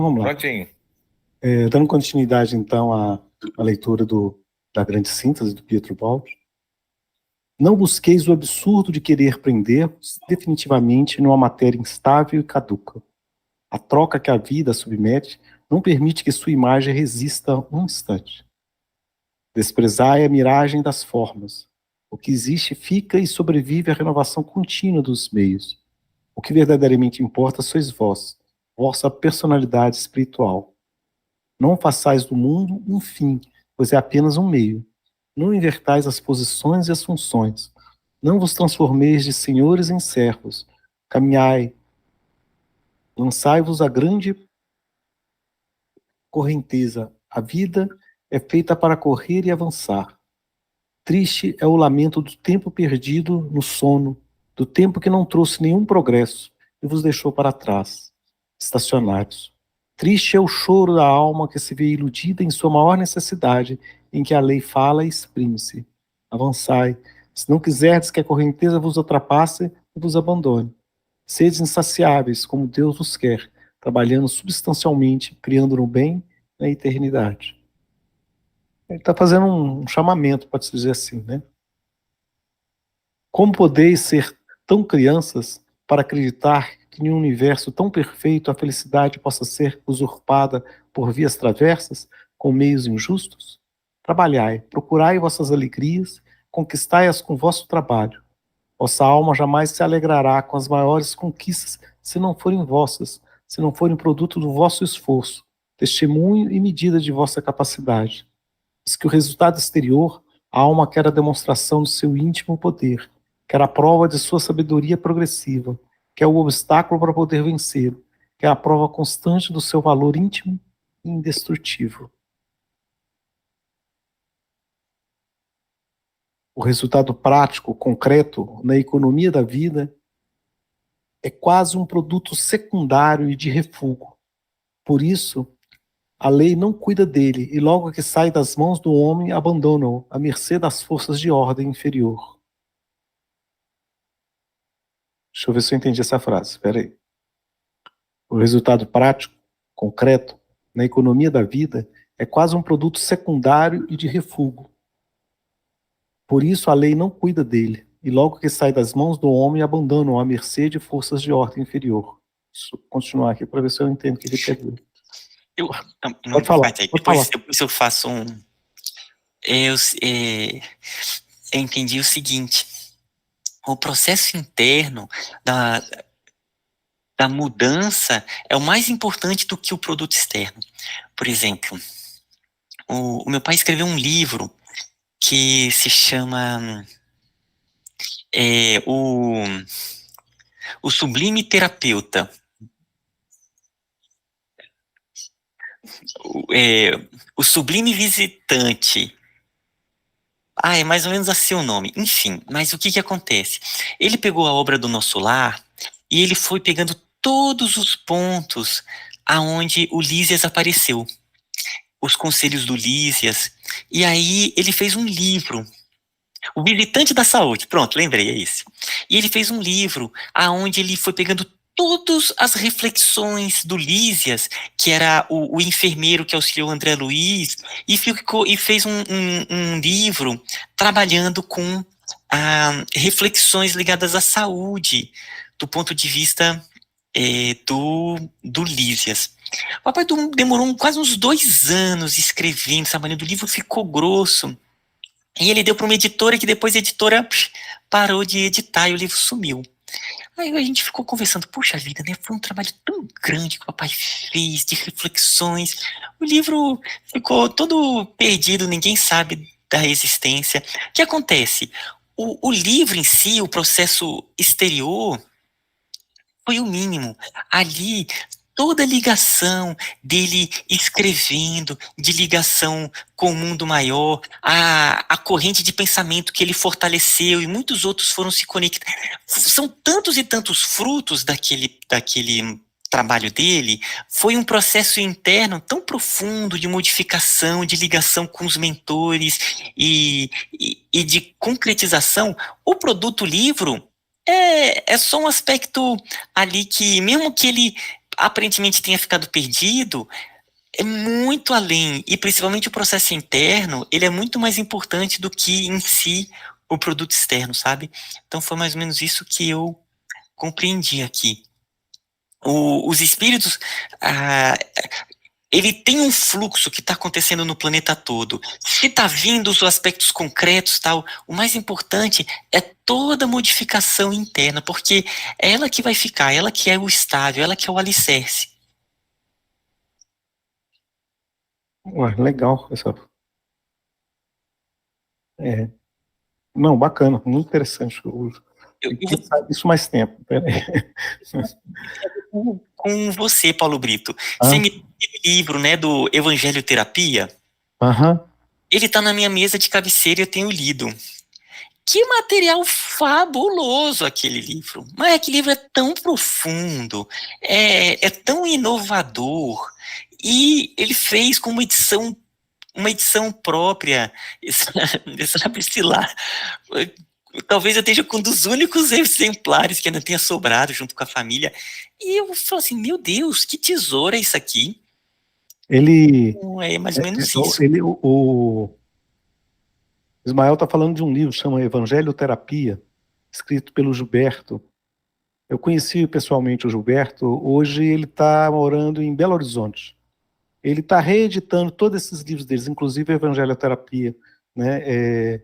Vamos lá. Prontinho. Dando continuidade, então, à leitura da grande síntese do Pietro Baldi. Não busqueis o absurdo de querer prender-vos definitivamente numa matéria instável e caduca. A troca que a vida submete não permite que sua imagem resista um instante. Desprezai a miragem das formas. O que existe fica e sobrevive à renovação contínua dos meios. O que verdadeiramente importa sois vós, vossa personalidade espiritual. Não façais do mundo um fim, pois é apenas um meio. Não invertais as posições e as funções. Não vos transformeis de senhores em servos. Caminhai, lançai-vos a grande correnteza. A vida é feita para correr e avançar. Triste é o lamento do tempo perdido no sono, do tempo que não trouxe nenhum progresso e vos deixou para trás, estacionários. Triste é o choro da alma que se vê iludida em sua maior necessidade, em que a lei fala e exprime-se. Avançai, se não quiserdes que a correnteza vos ultrapasse e vos abandone. Sedes insaciáveis, como Deus vos quer, trabalhando substancialmente, criando no bem na eternidade. Ele está fazendo um chamamento, pode-se dizer assim, né? Como podeis ser tão crianças para acreditar que em um universo tão perfeito a felicidade possa ser usurpada por vias traversas, com meios injustos? Trabalhai, procurai vossas alegrias, conquistai-as com vosso trabalho. Vossa alma jamais se alegrará com as maiores conquistas se não forem vossas, se não forem produto do vosso esforço, testemunho e medida de vossa capacidade. Diz que o resultado exterior, a alma quer a demonstração do seu íntimo poder, quer a prova de sua sabedoria progressiva, quer o obstáculo para poder vencê-lo, quer a prova constante do seu valor íntimo e indestrutível. O resultado prático, concreto, na economia da vida, é quase um produto secundário e de refúgio. Por isso, a lei não cuida dele, e logo que sai das mãos do homem, abandona-o à mercê das forças de ordem inferior. Deixa eu ver se eu entendi essa frase, espera aí. O resultado prático, concreto, na economia da vida, é quase um produto secundário e de refúgio. Por isso a lei não cuida dele, e logo que sai das mãos do homem, abandona-o à mercê de forças de ordem inferior. Deixa eu continuar aqui para ver se eu entendo o que ele quer dizer. Pode falar, pode falar. Depois eu faço um... Eu entendi o seguinte: o processo interno da mudança é o mais importante do que o produto externo. Por exemplo, o meu pai escreveu um livro que se chama O Sublime Terapeuta. O Sublime Visitante. É mais ou menos assim o nome. Enfim, mas o que acontece? Ele pegou a obra do Nosso Lar e ele foi pegando todos os pontos aonde o Lísias apareceu. Os conselhos do Lísias. E aí ele fez um livro. O Visitante da Saúde. Pronto, lembrei, é isso. E ele fez um livro aonde ele foi pegando todas as reflexões do Lísias, que era o enfermeiro que auxiliou André Luiz, e fez um livro trabalhando com reflexões ligadas à saúde, do ponto de vista do Lísias. O papai demorou quase uns 2 anos escrevendo, trabalhando, o livro ficou grosso, e ele deu para uma editora, que depois a editora parou de editar e o livro sumiu. Aí a gente ficou conversando, puxa vida, né? Foi um trabalho tão grande que o papai fez, de reflexões. O livro ficou todo perdido, ninguém sabe da existência. O que acontece? O livro em si, o processo exterior, foi o mínimo. Ali, toda a ligação dele escrevendo, de ligação com o mundo maior, a corrente de pensamento que ele fortaleceu e muitos outros foram se conectar. São tantos e tantos frutos daquele trabalho dele. Foi um processo interno tão profundo de modificação, de ligação com os mentores e de concretização. O produto livro é só um aspecto ali que, mesmo que ele aparentemente tenha ficado perdido, é muito além, e principalmente o processo interno, ele é muito mais importante do que em si o produto externo, sabe? Então foi mais ou menos isso que eu compreendi aqui. Os espíritos, ah, ele tem um fluxo que está acontecendo no planeta todo. Se está vindo os aspectos concretos, tal, o mais importante é toda a modificação interna, porque é ela que vai ficar, ela que é o estável, ela que é o alicerce. Ué, legal. Não, bacana, muito interessante. Eu, Eu eu queria saber isso mais tempo. Pera aí. vou com você, Paulo Brito. Você Ah, me deu o livro, né, do Evangelho Terapia? aham. Ele está na minha mesa de cabeceira e eu tenho lido. Que material fabuloso aquele livro. Mas aquele livro é tão profundo, é tão inovador, e ele fez com uma edição própria, sabe-se lá. Talvez eu esteja com um dos únicos exemplares que ainda tenha sobrado junto com a família. E eu falo assim, meu Deus, que tesouro é isso aqui? Ele, É mais ou menos isso. ele, o Ismael está falando de um livro, chama Evangelho Terapia, escrito pelo Gilberto. Eu conheci pessoalmente o Gilberto, hoje ele está morando em Belo Horizonte. Ele está reeditando todos esses livros deles, inclusive a Evangelho Terapia, né?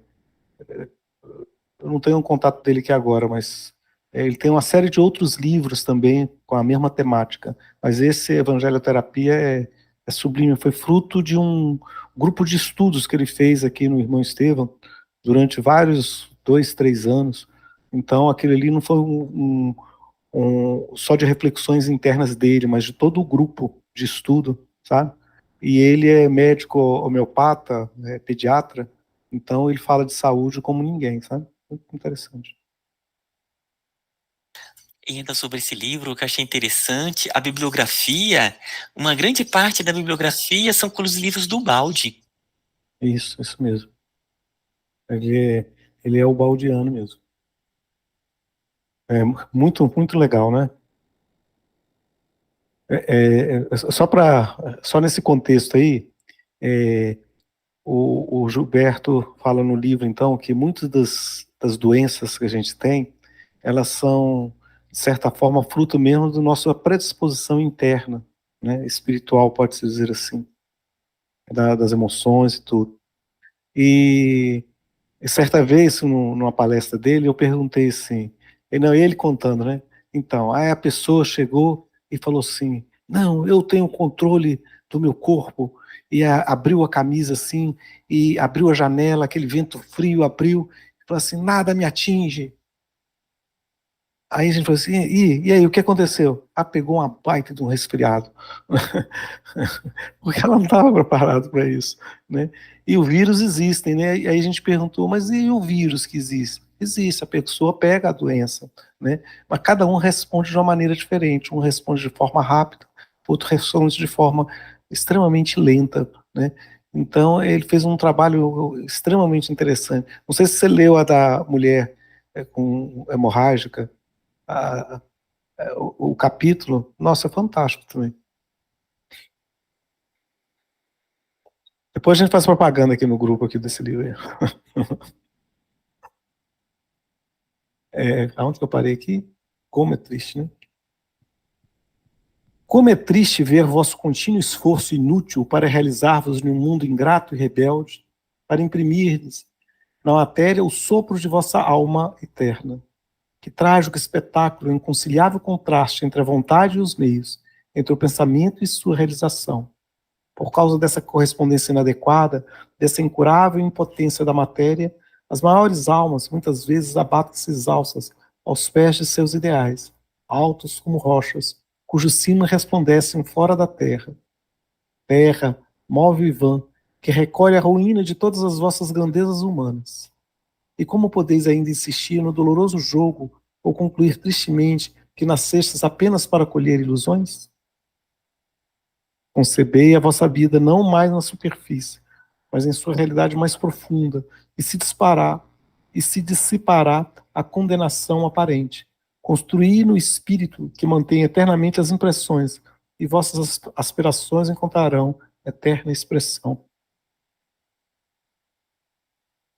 Eu não tenho um contato dele aqui agora, mas ele tem uma série de outros livros também com a mesma temática. Mas esse Evangelho Terapia é sublime, foi fruto de um grupo de estudos que ele fez aqui no Irmão Estevão durante vários 2, 3 anos. Então aquele ali não foi só de reflexões internas dele, mas de todo o grupo de estudo, sabe? E ele é médico homeopata, pediatra, então ele fala de saúde como ninguém, sabe? Muito interessante. E ainda sobre esse livro, o que eu achei interessante, a bibliografia, uma grande parte da bibliografia são com os livros do Baldi. Isso mesmo. Ele é o baldiano mesmo. É muito legal, né? Só nesse contexto aí, o Gilberto fala no livro, então, que muitas das doenças que a gente tem, elas são, de certa forma, fruto mesmo da nossa predisposição interna, né? Espiritual, pode-se dizer assim, das emoções e tudo. E certa vez, numa palestra dele, eu perguntei assim, não, ele contando, né? Então, aí a pessoa chegou e falou assim, não, eu tenho controle do meu corpo, e abriu a camisa assim, e abriu a janela, aquele vento frio abriu, e falou assim, nada me atinge. Aí a gente falou assim, e aí, o que aconteceu? Ah, pegou uma baita de um resfriado. Porque ela não estava preparada para isso, né? E o vírus existem, né? E aí a gente perguntou, mas e o vírus que existe? Existe, a pessoa pega a doença, né? Mas cada um responde de uma maneira diferente. Um responde de forma rápida, outro responde de forma extremamente lenta, né? Então ele fez um trabalho extremamente interessante. Não sei se você leu a da mulher com hemorrágica, a, o capítulo. Nossa, é fantástico também. Depois a gente faz propaganda aqui no grupo aqui desse livro. Aonde que eu parei aqui? Como é triste, né? Como é triste ver vosso contínuo esforço inútil para realizar-vos num mundo ingrato e rebelde, para imprimir-lhes na matéria o sopro de vossa alma eterna. Que trágico espetáculo, inconciliável contraste entre a vontade e os meios, entre o pensamento e sua realização. Por causa dessa correspondência inadequada, dessa incurável impotência da matéria, as maiores almas muitas vezes abatem-se exaustas aos pés de seus ideais, altos como rochas, cujos cimas resplandecem fora da terra. Terra, móvel e vã, que recolhe a ruína de todas as vossas grandezas humanas. E como podeis ainda insistir no doloroso jogo ou concluir tristemente que nascestes apenas para colher ilusões? Concebei a vossa vida não mais na superfície, mas em sua realidade mais profunda, e se dissipará a condenação aparente, Construí no espírito que mantém eternamente as impressões, e vossas aspirações encontrarão eterna expressão.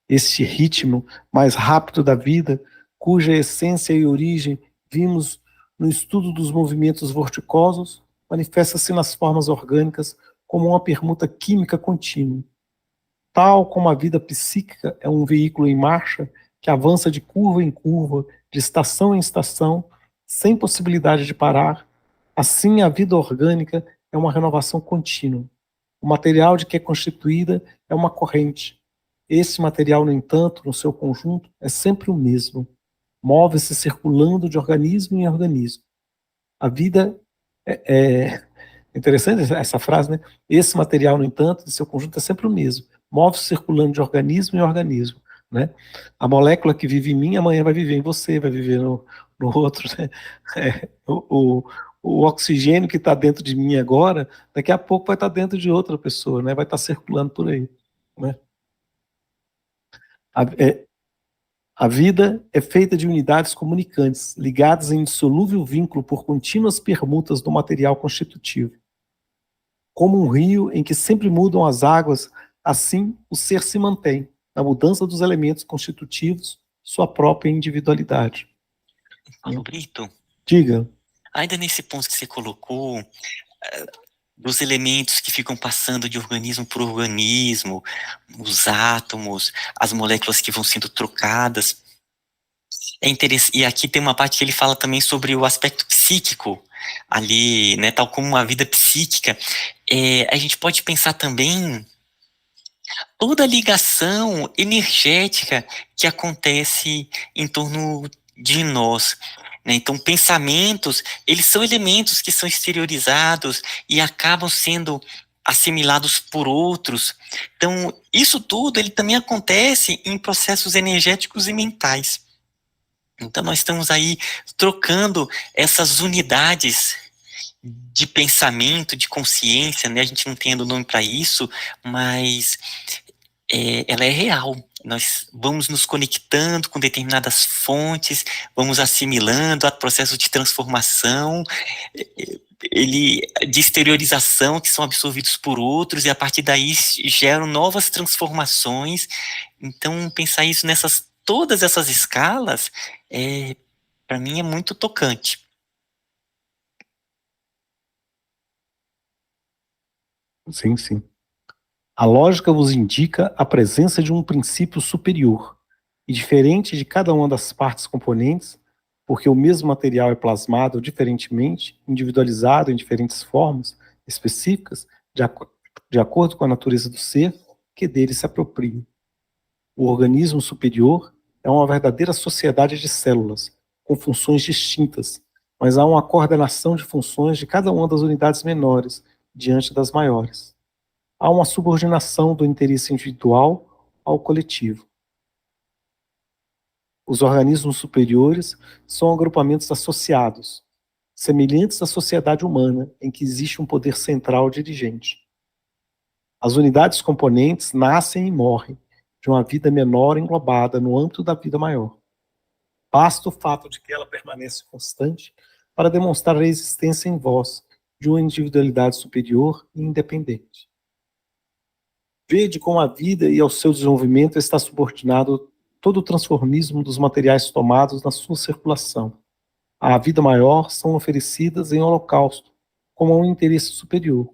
Este ritmo mais rápido da vida, cuja essência e origem vimos no estudo dos movimentos vorticosos, manifesta-se nas formas orgânicas como uma permuta química contínua. Tal como a vida psíquica é um veículo em marcha que avança de curva em curva, de estação em estação, sem possibilidade de parar, assim a vida orgânica é uma renovação contínua. O material de que é constituída é uma corrente. Esse material, no entanto, no seu conjunto, é sempre o mesmo. Move-se circulando de organismo em organismo. A vida é interessante essa frase, né? Esse material, no entanto, de seu conjunto é sempre o mesmo. Move-se circulando de organismo em organismo, né? A molécula que vive em mim, amanhã vai viver em você, vai viver no outro, né? O oxigênio que está dentro de mim agora, daqui a pouco vai estar dentro de outra pessoa, né? Vai estar circulando por aí, né? A, é, a vida é feita de unidades comunicantes, ligadas em indissolúvel vínculo por contínuas permutas do material constitutivo. Como um rio em que sempre mudam as águas, assim o ser se mantém, na mudança dos elementos constitutivos, sua própria individualidade. Paulo Brito, Diga. ainda nesse ponto que você colocou, dos elementos que ficam passando de organismo por organismo, os átomos, as moléculas que vão sendo trocadas. É interessante, e aqui tem uma parte que ele fala também sobre o aspecto psíquico, ali, né, tal como uma vida psíquica. A gente pode pensar também toda a ligação energética que acontece em torno de nós, né? Então, pensamentos, eles são elementos que são exteriorizados e acabam sendo assimilados por outros. Então, isso tudo, ele também acontece em processos energéticos e mentais. Então, nós estamos aí trocando essas unidades de pensamento, de consciência, né? A gente não tem ainda o nome para isso, mas ela é real. Nós vamos nos conectando com determinadas fontes, vamos assimilando o processo de transformação, de exteriorização, que são absorvidos por outros, e a partir daí geram novas transformações. Então, pensar isso todas essas escalas, para mim é muito tocante. Sim, sim. A lógica vos indica a presença de um princípio superior, e diferente de cada uma das partes componentes, porque o mesmo material é plasmado diferentemente, individualizado em diferentes formas específicas, de acordo com a natureza do ser que dele se apropria. O organismo superior é uma verdadeira sociedade de células, com funções distintas, mas há uma coordenação de funções de cada uma das unidades menores diante das maiores. Há uma subordinação do interesse individual ao coletivo. Os organismos superiores são agrupamentos associados, semelhantes à sociedade humana, em que existe um poder central dirigente. As unidades componentes nascem e morrem de uma vida menor englobada no âmbito da vida maior. Basta o fato de que ela permanece constante para demonstrar a existência em vós de uma individualidade superior e independente. Vede como a vida e ao seu desenvolvimento está subordinado todo o transformismo dos materiais tomados na sua circulação. À vida maior são oferecidas em holocausto, como a um interesse superior.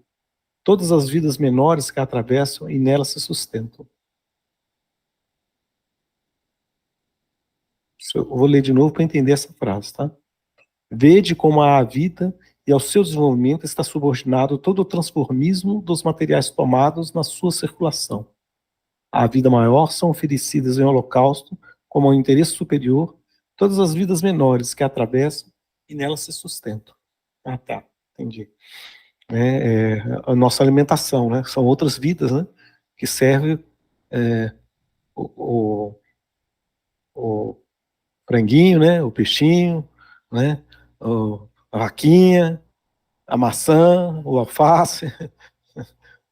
Todas as vidas menores que a atravessam e nela se sustentam. Eu vou ler de novo para entender essa frase, tá? Vede como a vida e ao seu desenvolvimento está subordinado todo o transformismo dos materiais tomados na sua circulação. À vida maior são oferecidas em holocausto, como ao interesse superior, todas as vidas menores que a atravessam e nelas se sustentam. Ah, tá, entendi. A nossa alimentação, né? São outras vidas, né? Que servem o, o franguinho, né? O peixinho, né? A vaquinha, a maçã, o alface,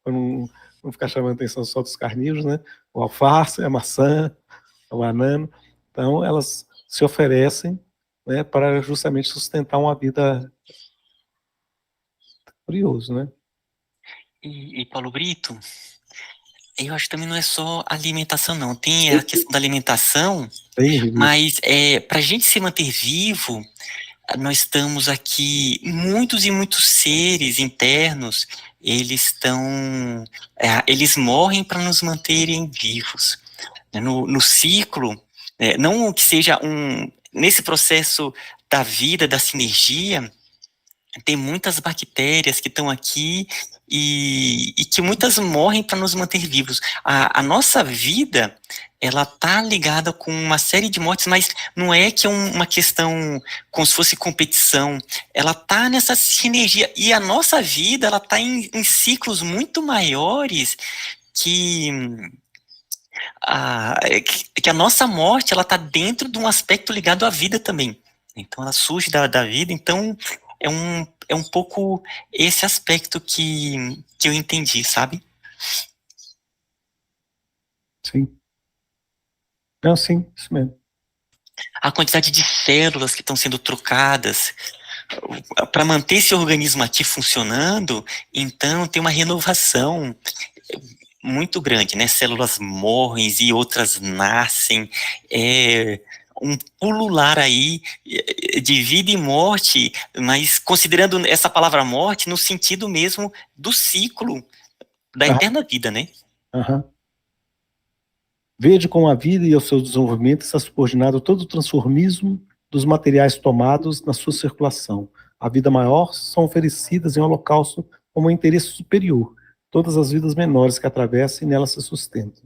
para não ficar chamando a atenção só dos carnívoros, né? O alface, a maçã, o banana. Então, elas se oferecem né, para justamente sustentar uma vida. Curioso, né? E Paulo Brito, eu acho que também não é só alimentação, não. Tem a questão da alimentação, Tem, Revito. mas para a gente se manter vivo, nós estamos aqui, muitos e muitos seres internos, eles morrem para nos manterem vivos. No ciclo, não que seja nesse processo da vida, da sinergia, tem muitas bactérias que estão aqui e que muitas morrem para nos manter vivos. A nossa vida, ela tá ligada com uma série de mortes, mas não é que é uma questão como se fosse competição. Ela tá nessa sinergia. E a nossa vida, ela tá em ciclos muito maiores que que a nossa morte, ela tá dentro de um aspecto ligado à vida também. Então, ela surge da vida, então é um pouco esse aspecto que eu entendi, sabe? Sim. Não, sim, isso mesmo. A quantidade de células que estão sendo trocadas para manter esse organismo aqui funcionando, então tem uma renovação muito grande, né? Células morrem e outras nascem, um pulular aí de vida e morte, mas considerando essa palavra morte no sentido mesmo do ciclo da eterna vida, né? Aham. Veja como a vida e o seu desenvolvimento está subordinado a todo o transformismo dos materiais tomados na sua circulação. A vida maior são oferecidas em holocausto como um interesse superior, todas as vidas menores que atravessam e nelas se sustentam.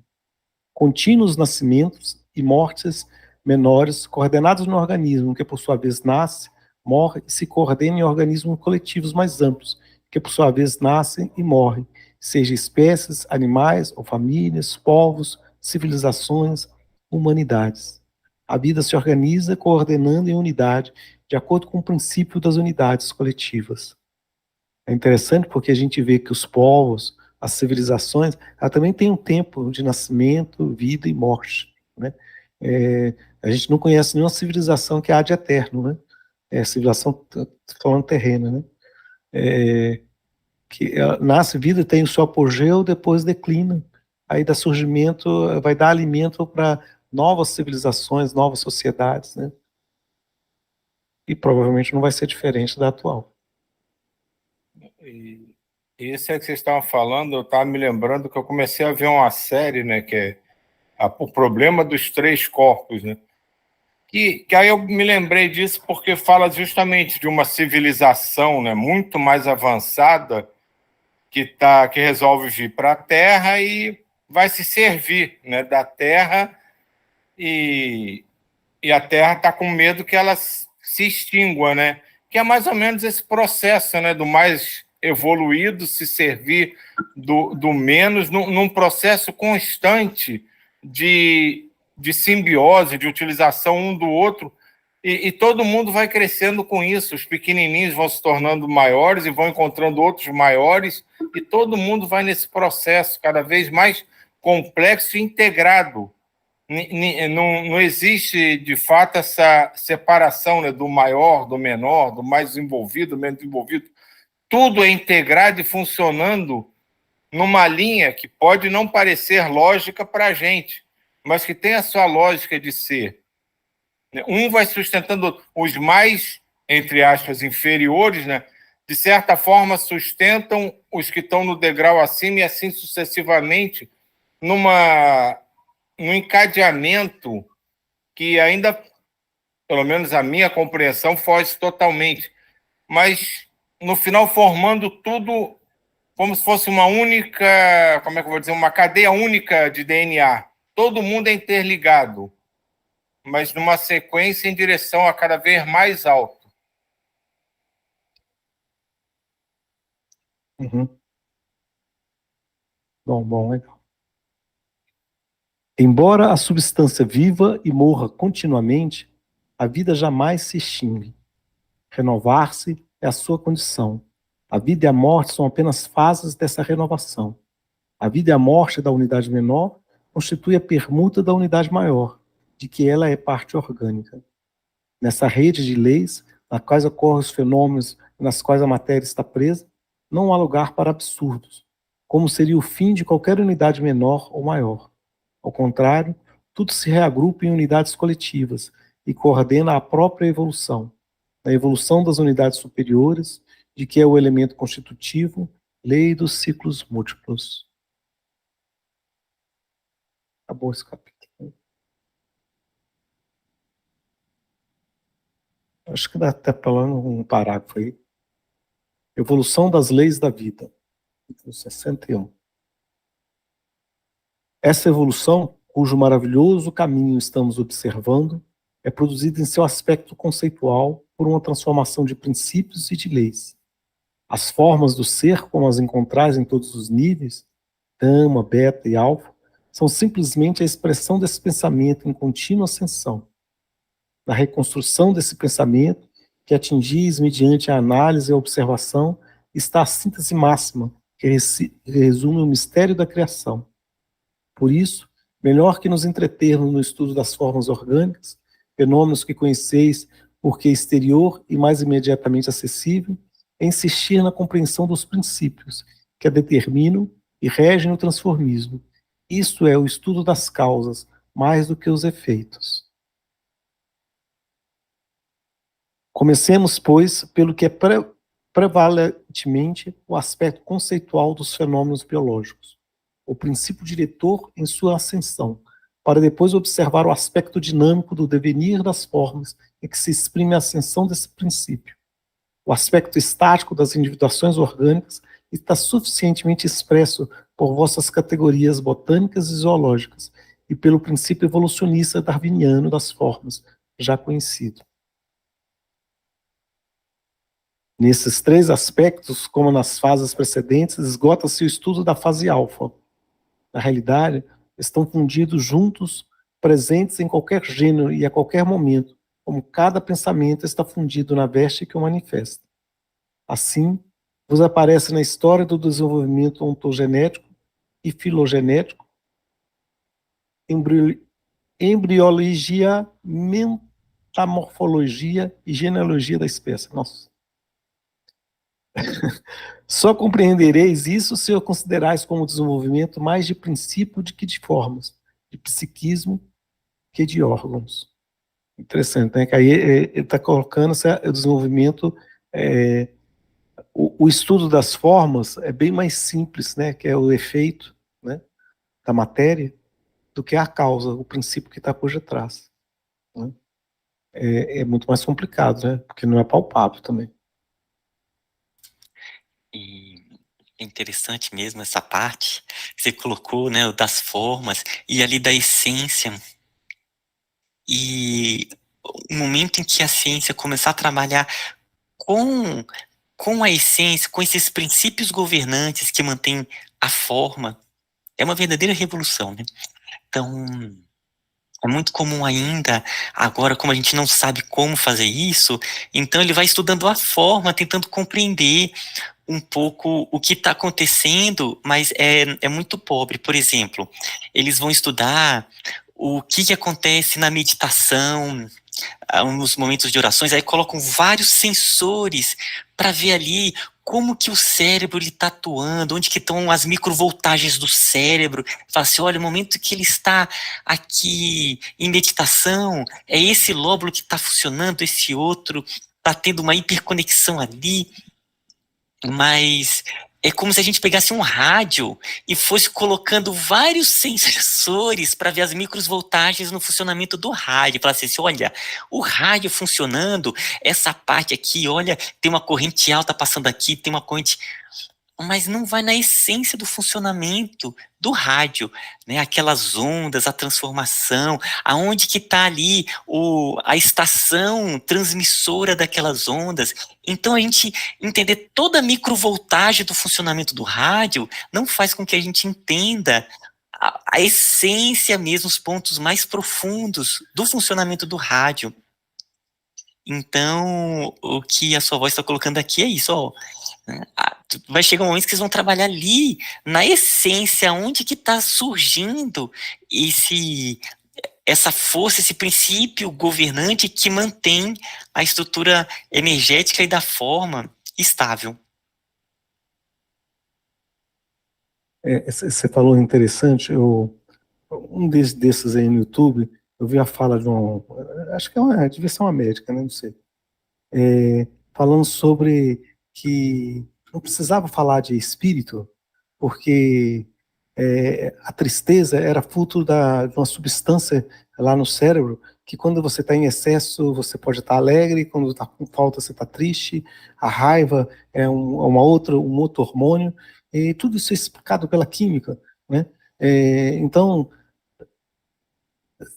Contínuos nascimentos e mortes menores coordenados no organismo, que por sua vez nasce, morre e se coordena em organismos coletivos mais amplos, que por sua vez nascem e morrem, seja espécies, animais ou famílias, povos, civilizações, humanidades. A vida se organiza coordenando em unidade, de acordo com o princípio das unidades coletivas. É interessante porque a gente vê que os povos, as civilizações, ela também tem um tempo de nascimento, vida e morte, né? A gente não conhece nenhuma civilização que há de eterno, né? Civilização, falando terrena, né? Que nasce vida, tem o seu apogeu, depois declina. Aí dá surgimento, vai dar alimento para novas civilizações, novas sociedades, né? E provavelmente não vai ser diferente da atual. E isso é que vocês estavam falando, eu estava me lembrando que eu comecei a ver uma série, né, que é O Problema dos Três Corpos, né? Que aí eu me lembrei disso porque fala justamente de uma civilização, né, muito mais avançada que resolve vir para a Terra e vai se servir, né, da Terra e a Terra está com medo que ela se extingua, né? Que é mais ou menos esse processo, né, do mais evoluído se servir do menos num processo constante de simbiose, de utilização um do outro, e todo mundo vai crescendo com isso. Os pequenininhos vão se tornando maiores e vão encontrando outros maiores, e todo mundo vai nesse processo cada vez mais complexo e integrado. Não existe, de fato, essa separação, né, do maior, do menor, do mais desenvolvido, do menos desenvolvido. Tudo é integrado e funcionando numa linha que pode não parecer lógica para a gente, mas que tem a sua lógica de ser. Um vai sustentando os mais, entre aspas, inferiores, né? De certa forma, sustentam os que estão no degrau acima e assim sucessivamente, num encadeamento que ainda, pelo menos a minha compreensão, foge totalmente. Mas, no final, formando tudo como se fosse uma única, como é que eu vou dizer, uma cadeia única de DNA. Todo mundo é interligado, mas numa sequência em direção a cada vez mais alto. Uhum. Bom, legal. Embora a substância viva e morra continuamente, a vida jamais se extingue. Renovar-se é a sua condição. A vida e a morte são apenas fases dessa renovação. A vida e a morte da unidade menor constituem a permuta da unidade maior, de que ela é parte orgânica. Nessa rede de leis, nas quais ocorrem os fenômenos e nas quais a matéria está presa, não há lugar para absurdos, como seria o fim de qualquer unidade menor ou maior. Ao contrário, tudo se reagrupa em unidades coletivas e coordena a própria evolução, na evolução das unidades superiores, de que é o elemento constitutivo, lei dos ciclos múltiplos. Acabou esse capítulo. Acho que dá até para lá um parágrafo aí. Evolução das leis da vida. 61. Essa evolução, cujo maravilhoso caminho estamos observando, é produzida em seu aspecto conceitual por uma transformação de princípios e de leis. As formas do ser, como as encontrais em todos os níveis, gama, beta e alfa, são simplesmente a expressão desse pensamento em contínua ascensão. Na reconstrução desse pensamento, que atingis mediante a análise e a observação, está a síntese máxima, que resume o mistério da criação. Por isso, melhor que nos entretermos no estudo das formas orgânicas, fenômenos que conheceis porque exterior e mais imediatamente acessível, é insistir na compreensão dos princípios, que a determinam e regem o transformismo. Isto é o estudo das causas, mais do que os efeitos. Comecemos, pois, pelo que é prevalentemente o aspecto conceitual dos fenômenos biológicos, o princípio diretor em sua ascensão, para depois observar o aspecto dinâmico do devenir das formas em que se exprime a ascensão desse princípio. O aspecto estático das individuações orgânicas está suficientemente expresso por vossas categorias botânicas e zoológicas e pelo princípio evolucionista darwiniano das formas, já conhecido. Nesses três aspectos, como nas fases precedentes, esgota-se o estudo da fase alfa. Na realidade, estão fundidos juntos, presentes em qualquer gênero e a qualquer momento, como cada pensamento está fundido na veste que o manifesta. Assim, vos aparece na história do desenvolvimento ontogenético e filogenético, embriologia, metamorfologia e genealogia da espécie. Nossa. Só compreendereis isso se o considerais como desenvolvimento mais de princípio do que de formas, de psiquismo que de órgãos. Interessante, né? Que aí ele está colocando o desenvolvimento, o estudo das formas é bem mais simples, né? Que é o efeito, né, da matéria, do que a causa, o princípio que está por detrás. Né? É muito mais complicado, né? Porque não é palpável também. E é interessante mesmo essa parte que você colocou, né, das formas e ali da essência. E o momento em que a ciência começar a trabalhar com a essência, com esses princípios governantes que mantêm a forma, é uma verdadeira revolução, né? Então, é muito comum ainda, agora como a gente não sabe como fazer isso, então ele vai estudando a forma, tentando compreender um pouco o que está acontecendo, mas é muito pobre. Por exemplo, eles vão estudar o que acontece na meditação, nos momentos de orações, aí colocam vários sensores para ver ali como que o cérebro está atuando, onde que estão as microvoltagens do cérebro. Fala assim, olha, o momento que ele está aqui em meditação, é esse lóbulo que está funcionando, esse outro está tendo uma hiperconexão ali. Mas é como se a gente pegasse um rádio e fosse colocando vários sensores para ver as microvoltagens no funcionamento do rádio. Falasse assim, olha, o rádio funcionando, essa parte aqui, olha, tem uma corrente alta passando aqui, tem uma corrente... Mas não vai na essência do funcionamento do rádio, né? Aquelas ondas, a transformação, aonde que está ali a estação transmissora daquelas ondas. Então a gente entender toda a microvoltagem do funcionamento do rádio não faz com que a gente entenda a essência mesmo, os pontos mais profundos do funcionamento do rádio. Então, o que a sua voz está colocando aqui é isso, ó. Vai chegar um momento que vocês vão trabalhar ali, na essência, onde que está surgindo essa força, esse princípio governante que mantém a estrutura energética e da forma estável. Você falou interessante, um desses aí no YouTube, eu vi a fala de acho que devia ser uma médica, né, não sei, falando sobre que não precisava falar de espírito, porque a tristeza era fruto de uma substância lá no cérebro, que quando você está em excesso, você pode estar alegre, quando está com falta, você está triste, a raiva é um outro hormônio, e tudo isso é explicado pela química, né? Então,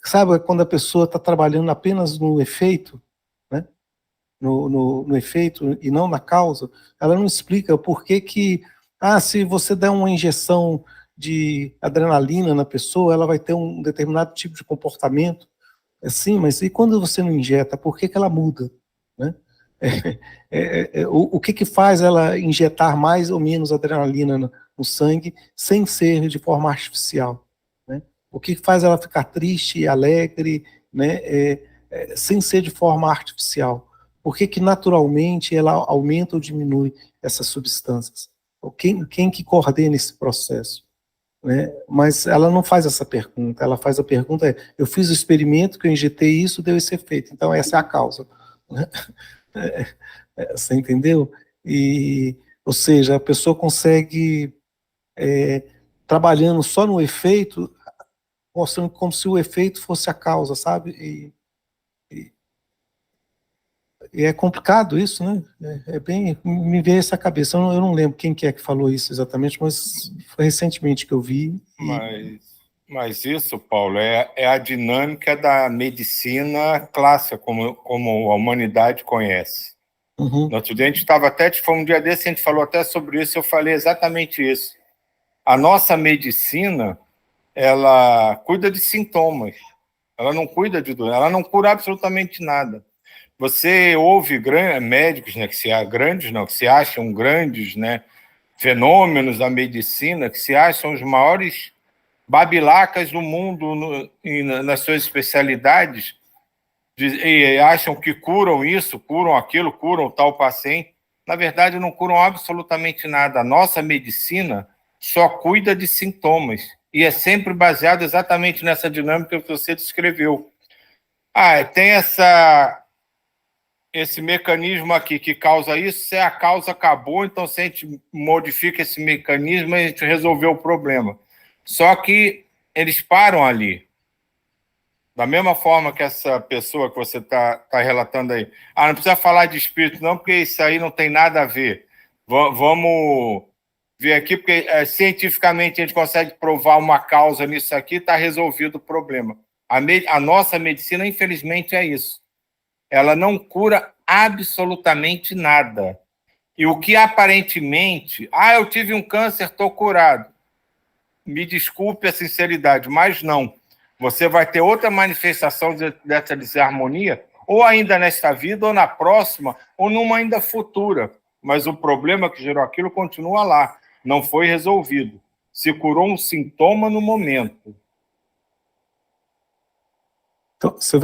sabe, quando a pessoa está trabalhando apenas no efeito, né? No efeito e não na causa, ela não explica por que se você der uma injeção de adrenalina na pessoa, ela vai ter um determinado tipo de comportamento. Sim, mas e quando você não injeta, por que ela muda? Né? O que faz ela injetar mais ou menos adrenalina no sangue sem ser de forma artificial? Né? O que faz ela ficar triste e alegre, né, sem ser de forma artificial? Por que naturalmente ela aumenta ou diminui essas substâncias? Quem que coordena esse processo? Né? Mas ela não faz essa pergunta, ela faz a pergunta, eu fiz o experimento, que eu injetei isso, deu esse efeito, então essa é a causa. Né? Você entendeu? Ou seja, a pessoa consegue, trabalhando só no efeito, mostrando como se o efeito fosse a causa, sabe? E é complicado isso, né? Me veio essa cabeça. Eu não lembro quem que é que falou isso exatamente, mas foi recentemente que eu vi. Mas isso, Paulo, é a dinâmica da medicina clássica, como a humanidade conhece. Uhum. No outro dia a gente estava foi um dia desse, a gente falou até sobre isso, eu falei exatamente isso. A nossa medicina, ela cuida de sintomas, ela não cuida de doença, ela não cura absolutamente nada. Você ouve médicos, né, que se acham grandes, né, fenômenos da medicina, que se acham os maiores babilacas do mundo nas suas especialidades, e acham que curam isso, curam aquilo, curam tal paciente. Na verdade, não curam absolutamente nada. A nossa medicina só cuida de sintomas, e é sempre baseado exatamente nessa dinâmica que você descreveu. Tem esse mecanismo aqui que causa isso, se a causa acabou, então se a gente modifica esse mecanismo, a gente resolveu o problema. Só que eles param ali. Da mesma forma que essa pessoa que você está relatando aí. Não precisa falar de espírito não, porque isso aí não tem nada a ver. Vamos ver aqui, porque cientificamente a gente consegue provar uma causa nisso aqui, está resolvido o problema. A nossa medicina, infelizmente, é isso. Ela não cura absolutamente nada. E o que aparentemente... eu tive um câncer, estou curado. Me desculpe a sinceridade, mas não. Você vai ter outra manifestação dessa desarmonia, ou ainda nesta vida, ou na próxima, ou numa ainda futura. Mas o problema que gerou aquilo continua lá. Não foi resolvido. Se curou um sintoma no momento. Então, você